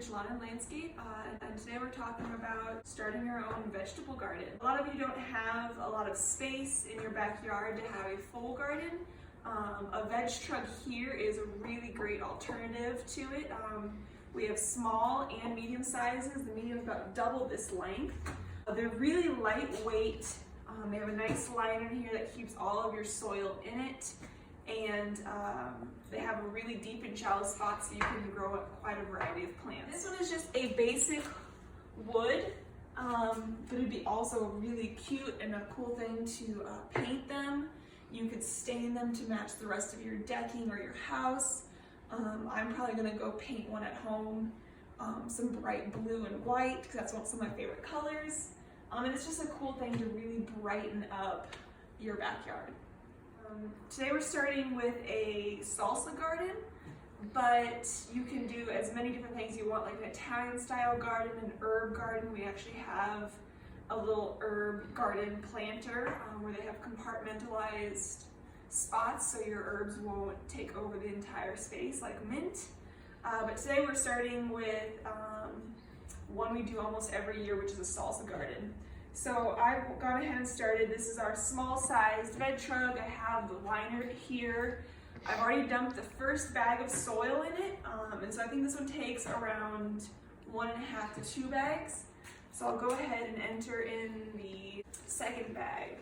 Vintage Lawn and Landscape, and today we're talking about starting your own vegetable garden. A lot of you don't have a lot of space in your backyard to have a full garden. A Veg Trug here is a really great alternative to it. We have small and medium sizes. The medium is about double this length. They're really lightweight. They have a nice liner here that keeps all of your soil in it. And they have a really deep and shallow spot, so you can grow quite a variety of plants. This one is just a basic wood, but it'd be also really cute and a cool thing to paint them. You could stain them to match the rest of your decking or your house. I'm probably gonna go paint one at home, some bright blue and white, because that's some of my favorite colors. And it's just a cool thing to really brighten up your backyard. Today we're starting with a salsa garden, but you can do as many different things you want, like an Italian style garden, an herb garden. We actually have a little herb garden planter where they have compartmentalized spots so your herbs won't take over the entire space like mint. But today we're starting with one we do almost every year, which is a salsa garden. So I've gone ahead and started. This is our small sized Veg Trug. I have the liner here. I've already dumped the first bag of soil in it, and so I think this one takes around 1.5 to 2 bags. So I'll go ahead and enter in the second bag.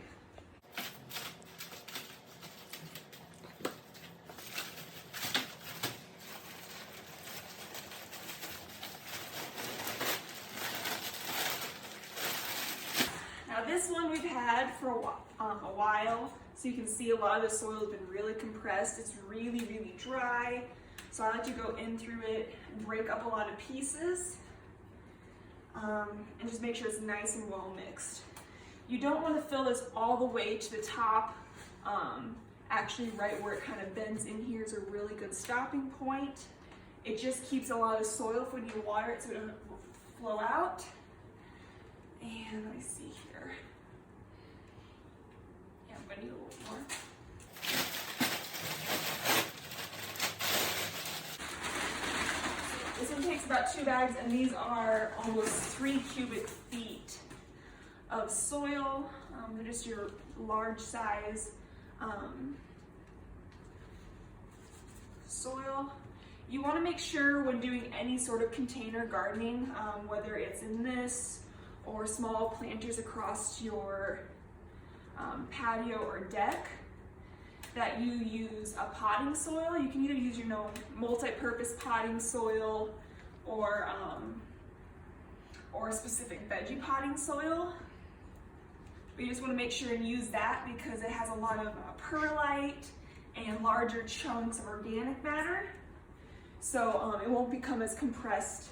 This one we've had for a while, so you can see a lot of the soil has been really compressed. It's really, really dry. So I like to go in through it and break up a lot of pieces and just make sure it's nice and well mixed. You don't want to fill this all the way to the top. Actually, right where it kind of bends in here is a really good stopping point. It just keeps a lot of soil when you water it so it doesn't flow out. And let me see here. Yeah, I'm gonna need a little more. This one takes about 2 bags, and these are almost 3 cubic feet of soil. They're just your large size soil. You want to make sure when doing any sort of container gardening, whether it's in this or small planters across your patio or deck, that you use a potting soil. You can either use your multi-purpose potting soil or a specific veggie potting soil. But you just want to make sure and use that because it has a lot of perlite and larger chunks of organic matter. So it won't become as compressed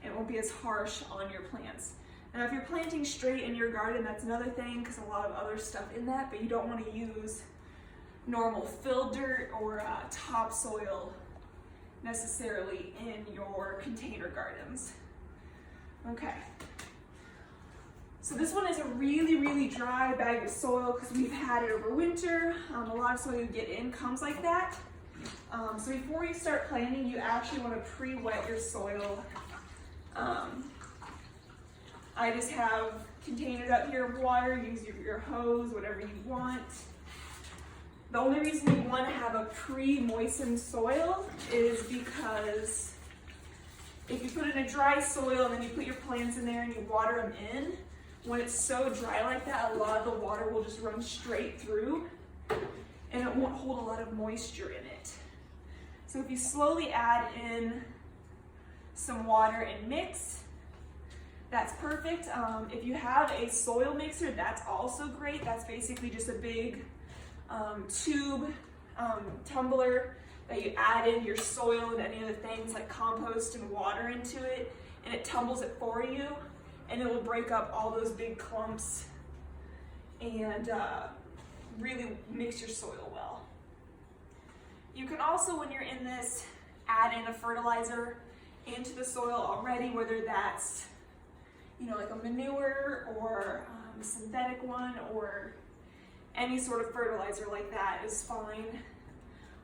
and it won't be as harsh on your plants. Now, if you're planting straight in your garden, that's another thing because a lot of other stuff in that, but you don't want to use normal fill dirt or topsoil necessarily in your container gardens. Okay. So this one is a really, really dry bag of soil because we've had it over winter. A lot of soil you get in comes like that. So before you start planting, you actually want to pre-wet your soil. I just have containers up here of water. Use your hose, whatever you want. The only reason you want to have a pre-moistened soil is because if you put it in a dry soil and then you put your plants in there and you water them in, when it's so dry like that, a lot of the water will just run straight through and it won't hold a lot of moisture in it. So if you slowly add in some water and mix, that's perfect. If you have a soil mixer, that's also great. That's basically just a big tube tumbler that you add in your soil and any other things like compost and water into it, and it tumbles it for you, and it will break up all those big clumps and really mix your soil well. You can also, when you're in this, add in a fertilizer into the soil already, whether that's like a manure or a synthetic one, or any sort of fertilizer like that is fine.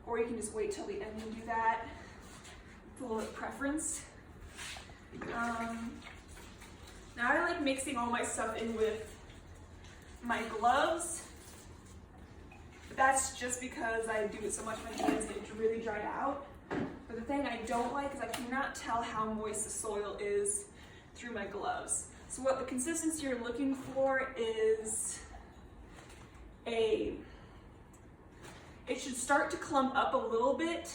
Or you can just wait till the end and do that. It's a little bit preference. Now I like mixing all my stuff in with my gloves. But that's just because I do it so much, my hands get really dried out. But the thing I don't like is I cannot tell how moist the soil is through my gloves. So what the consistency you're looking for is it should start to clump up a little bit.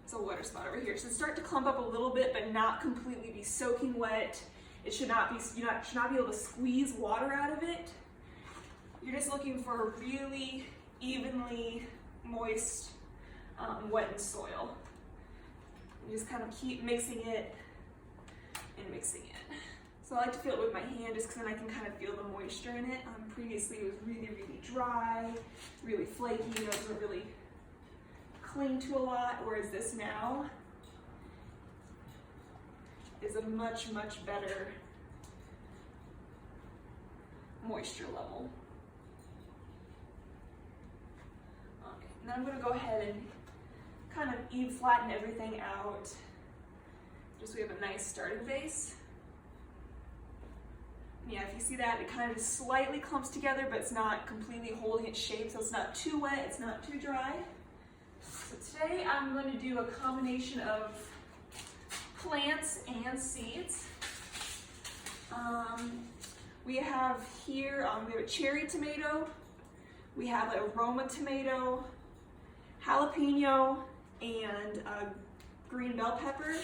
It's a wetter spot over here. It should start to clump up a little bit, but not completely be soaking wet. It should not be, should not be able to squeeze water out of it. You're just looking for a really evenly moist, wettened soil. You just kind of keep mixing it and mixing it. So I like to feel it with my hand just because then I can kind of feel the moisture in it. Previously it was really, really dry, really flaky, it doesn't really cling to a lot, whereas this now is a much, much better moisture level. Okay, now I'm gonna go ahead and kind of flatten everything out, just so we have a nice starting base. Yeah, if you see that, it kind of slightly clumps together, but it's not completely holding its shape, so it's not too wet, it's not too dry. So today I'm going to do a combination of plants and seeds. We have here, we have a cherry tomato, we have a Roma tomato, jalapeno, and a green bell pepper.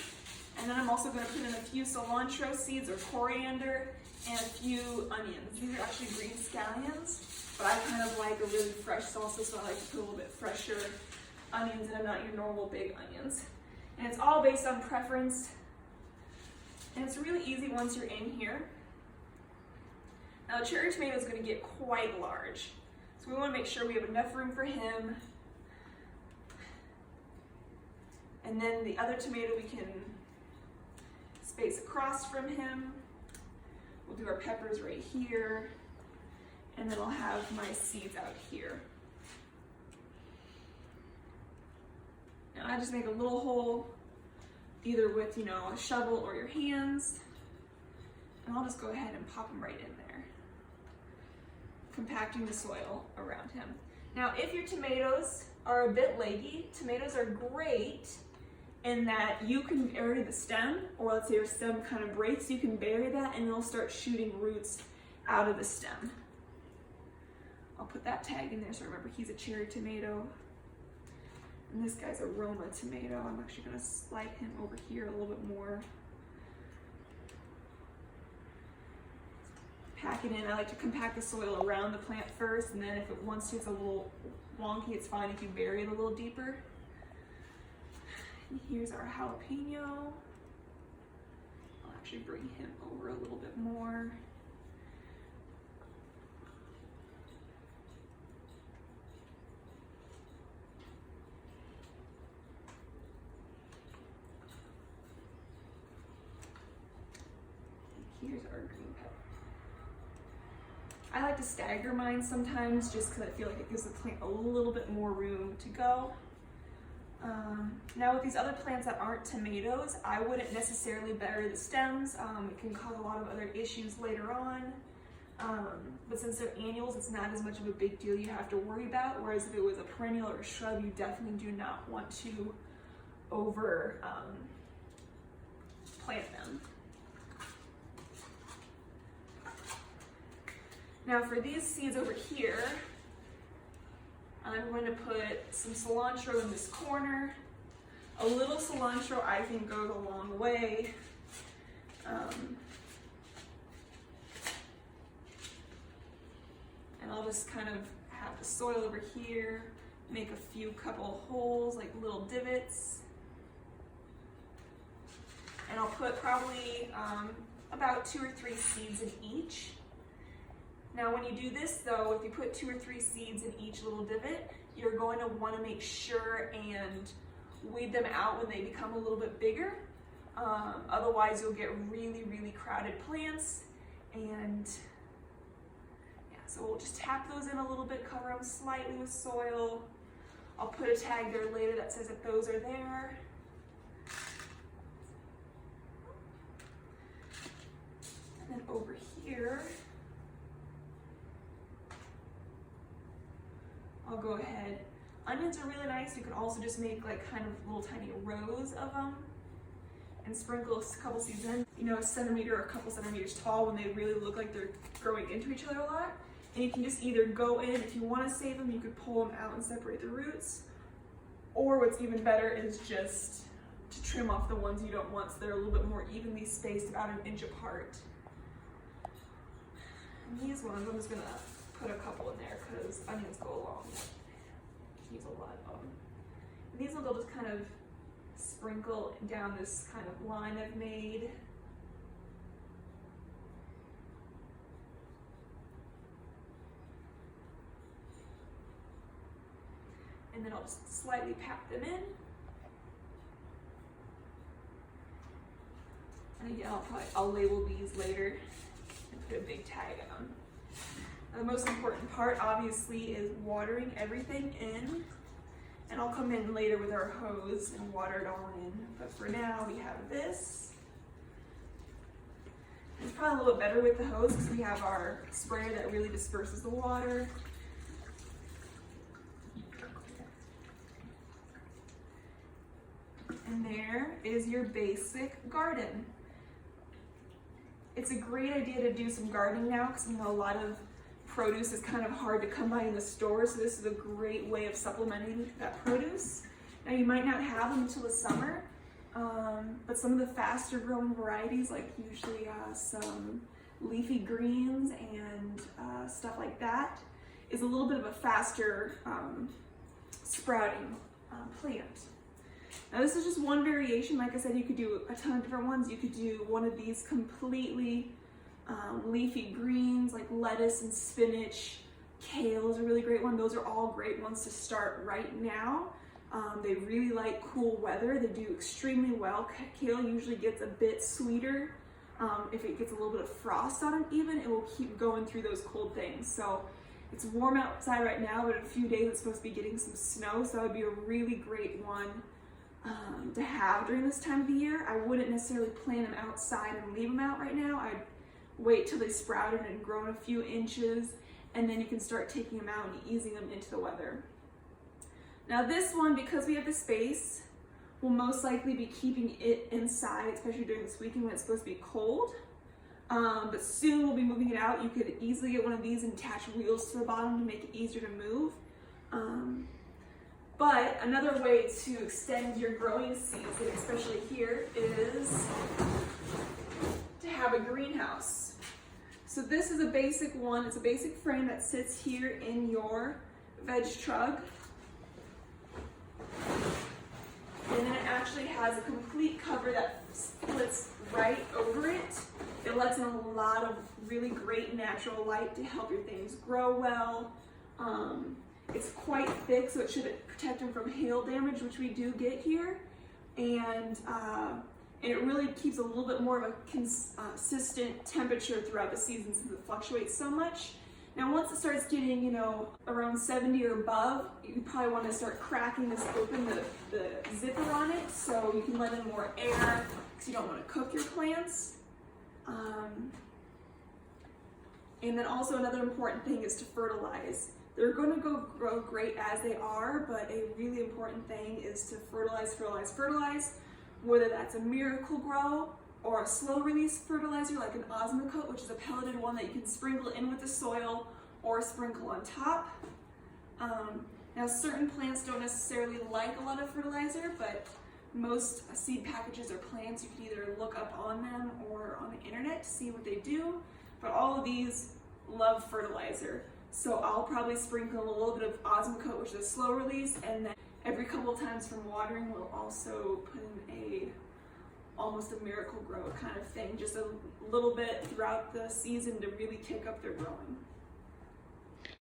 And then I'm also going to put in a few cilantro seeds or coriander and a few onions. These are actually green scallions, but I kind of like a really fresh salsa, so I like to put a little bit fresher onions and not your normal big onions. And it's all based on preference. And it's really easy once you're in here. Now the cherry tomato is going to get quite large, so we want to make sure we have enough room for him. And then the other tomato we can space across from him. We'll do our peppers right here, and then I'll have my seeds out here. Now I just make a little hole, either with, a shovel or your hands, and I'll just go ahead and pop them right in there, compacting the soil around him. Now, if your tomatoes are a bit leggy, tomatoes are great in that you can bury the stem, or let's say your stem kind of breaks, you can bury that and it'll start shooting roots out of the stem. I'll put that tag in there so remember he's a cherry tomato. And this guy's a Roma tomato. I'm actually gonna slide him over here a little bit more. Pack it in. I like to compact the soil around the plant first, and then if it once it's a little wonky, it's fine if you bury it a little deeper. And here's our jalapeno. I'll actually bring him over a little bit more. And here's our green pepper. I like to stagger mine sometimes just because I feel like it gives the plant a little bit more room to go. Now with these other plants that aren't tomatoes, I wouldn't necessarily bury the stems. It can cause a lot of other issues later on. But since they're annuals, it's not as much of a big deal you have to worry about. Whereas if it was a perennial or a shrub, you definitely do not want to over plant them. Now for these seeds over here, I'm going to put some cilantro in this corner. A little cilantro I think goes a long way. And I'll just kind of have the soil over here, make a few couple holes, like little divots. And I'll put probably about 2 or 3 seeds in each. Now when you do this though, if you put 2 or 3 seeds in each little divot, you're going to want to make sure and weed them out when they become a little bit bigger. Otherwise you'll get really, really crowded plants. And yeah, so we'll just tap those in a little bit, cover them slightly with soil. I'll put a tag there later that says that those are there. go ahead. Onions are really nice. You can also just make like kind of little tiny rows of them and sprinkle a couple seeds in. You know, a centimeter or a couple centimeters tall when they really look like they're growing into each other a lot. And you can just either go in, if you want to save them, you could pull them out and separate the roots. Or what's even better is just to trim off the ones you don't want so they're a little bit more evenly spaced, about an inch apart. And these ones, I'm just gonna put a couple in there because onions go along. Use a lot of them. And these ones I'll just kind of sprinkle down this kind of line I've made. And then I'll just slightly pack them in. And again, I'll label these later and put a big tag on them. Now, the most important part, obviously, is watering everything in. And I'll come in later with our hose and water it all in. But for now, we have this. It's probably a little bit better with the hose because we have our sprayer that really disperses the water. And there is your basic garden. It's a great idea to do some gardening now because you know a lot of produce is kind of hard to come by in the store, so this is a great way of supplementing that produce. Now you might not have them until the summer, but some of the faster growing varieties, like usually some leafy greens and stuff like that, is a little bit of a faster sprouting plant. Now this is just one variation. Like I said, you could do a ton of different ones. You could do one of these completely leafy greens like lettuce and spinach. Kale is a really great one. Those are all great ones to start right now. They really like cool weather. They do extremely well. Kale usually gets a bit sweeter. If it gets a little bit of frost on it even, it will keep going through those cold things. So it's warm outside right now, but in a few days it's supposed to be getting some snow, so that would be a really great one to have during this time of the year. I wouldn't necessarily plant them outside and leave them out right now. I'd wait till they sprouted and grown a few inches, and then you can start taking them out and easing them into the weather. Now this one, because we have the space, we'll most likely be keeping it inside, especially during this weekend when it's supposed to be cold. But soon we'll be moving it out. You could easily get one of these and attach wheels to the bottom to make it easier to move. But another way to extend your growing season, especially here, is to have a greenhouse. So this is a basic one. It's a basic frame that sits here in your Veg Trug. And then it actually has a complete cover that splits right over it. It lets in a lot of really great natural light to help your things grow well. It's quite thick, so it should protect them from hail damage, which we do get here. And it really keeps a little bit more of a consistent temperature throughout the season since it fluctuates so much. Now once it starts getting, you know, around 70 or above, you probably want to start cracking this open, the zipper on it, so you can let in more air because you don't want to cook your plants. And then also another important thing is to fertilize. They're going to grow great as they are, but a really important thing is to fertilize, fertilize, fertilize, whether that's a Miracle Grow or a slow release fertilizer like an Osmocote, which is a pelleted one that you can sprinkle in with the soil or sprinkle on top. Now certain plants don't necessarily like a lot of fertilizer, but most seed packages or plants, you can either look up on them or on the internet to see what they do, but all of these love fertilizer. So I'll probably sprinkle a little bit of Osmocote, which is a slow release, and then every couple of times from watering, we'll also put in almost a Miracle Grow kind of thing, just a little bit throughout the season to really kick up their growing.